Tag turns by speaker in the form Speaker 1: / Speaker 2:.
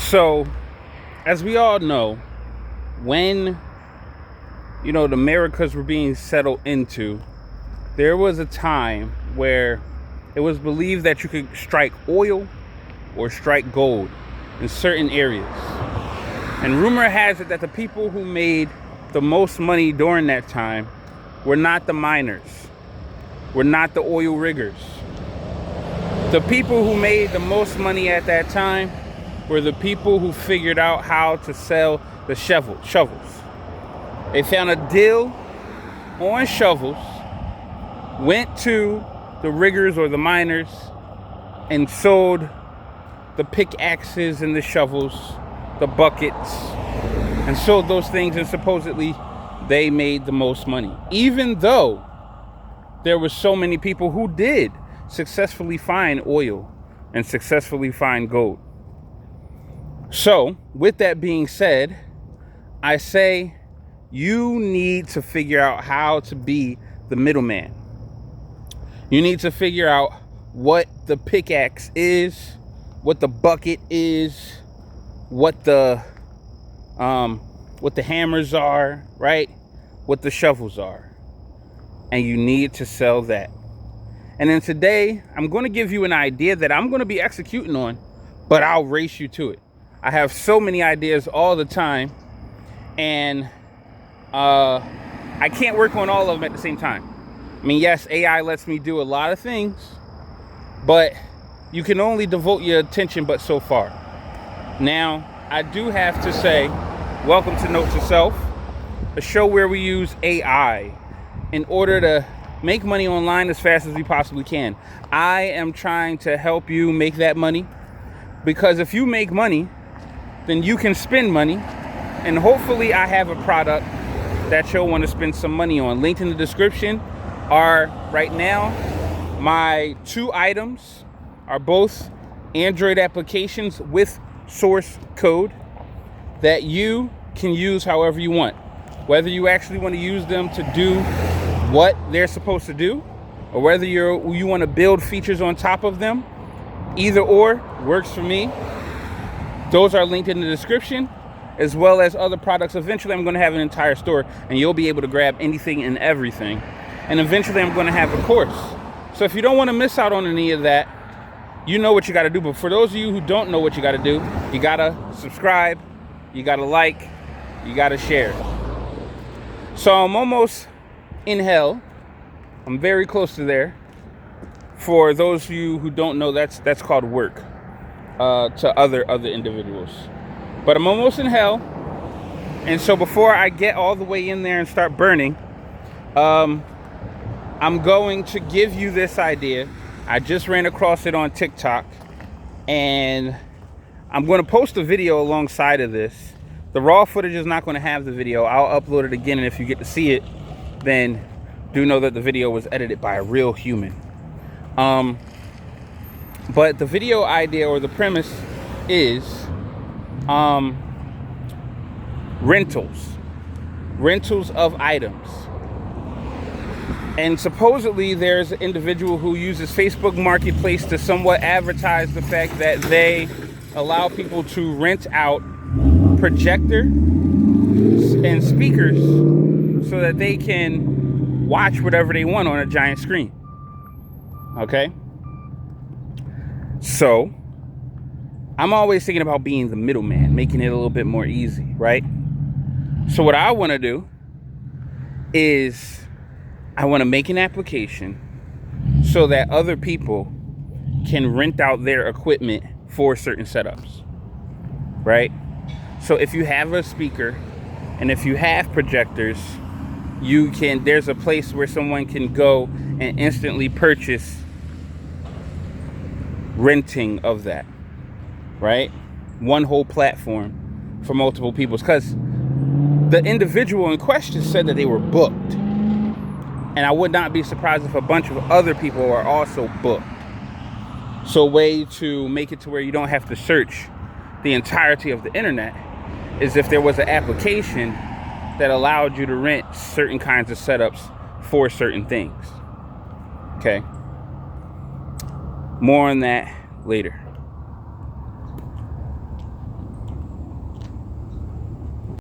Speaker 1: So, as we all know, when, the Americas were being settled into, there was a time where it was believed that you could strike oil or strike gold in certain areas. And rumor has it that the people who made the most money during that time were not the miners, were not the oil riggers. The people who made the most money at that time were the people who figured out how to sell the shovels. They found a deal on shovels, went to the riggers or the miners, and sold the pickaxes and the shovels, the buckets, and sold those things, and supposedly they made the most money. Even though there were so many people who did successfully find oil and successfully find gold. So, with that being said, I say you need to figure out how to be the middleman. You need to figure out what the pickaxe is, what the bucket is, what the hammers are, right? What the shovels are. And you need to sell that. And then today, I'm going to give you an idea that I'm going to be executing on, but I'll race you to it. I have so many ideas all the time, and I can't work on all of them at the same time. I mean, yes, AI lets me do a lot of things, but you can only devote your attention but so far. Now, I do have to say, welcome to Note2Self, a show where we use AI in order to make money online as fast as we possibly can. I am trying to help you make that money, because if you make money, then you can spend money, and hopefully I have a product that you'll want to spend some money on. Linked in the description are, right now, my 2 items are both Android applications with source code that you can use however you want. Whether you actually want to use them to do what they're supposed to do, or whether you want to build features on top of them, either or works for me. Those are linked in the description, as well as other products. Eventually, I'm going to have an entire store, and you'll be able to grab anything and everything. And eventually, I'm going to have a course. So if you don't want to miss out on any of that, you know what you got to do. But for those of you who don't know what you got to do, you got to subscribe, you got to like, you got to share. So I'm almost in hell. I'm very close to there. For those of you who don't know, that's called work to other individuals. But I'm almost in hell. And so before I get all the way in there and start burning, I'm going to give you this idea. I just ran across it on TikTok, and I'm going to post a video alongside of this. The raw footage is not going to have the video. I'll upload it again, and if you get to see it, then do know that the video was edited by a real human. But the video idea, or the premise, is rentals of items. And supposedly there's an individual who uses Facebook Marketplace to somewhat advertise the fact that they allow people to rent out projector and speakers so that they can watch whatever they want on a giant screen. Okay? So, I'm always thinking about being the middleman, making it a little bit more easy, right? So what I want to do is I want to make an application so that other people can rent out their equipment for certain setups, right? So if you have a speaker and if you have projectors, there's a place where someone can go and instantly purchase renting of that, right? One whole platform for multiple people, because the individual in question said that they were booked. And I would not be surprised if a bunch of other people are also booked. So a way to make it to where you don't have to search the entirety of the internet is if there was an application that allowed you to rent certain kinds of setups for certain things. Okay? More on that later.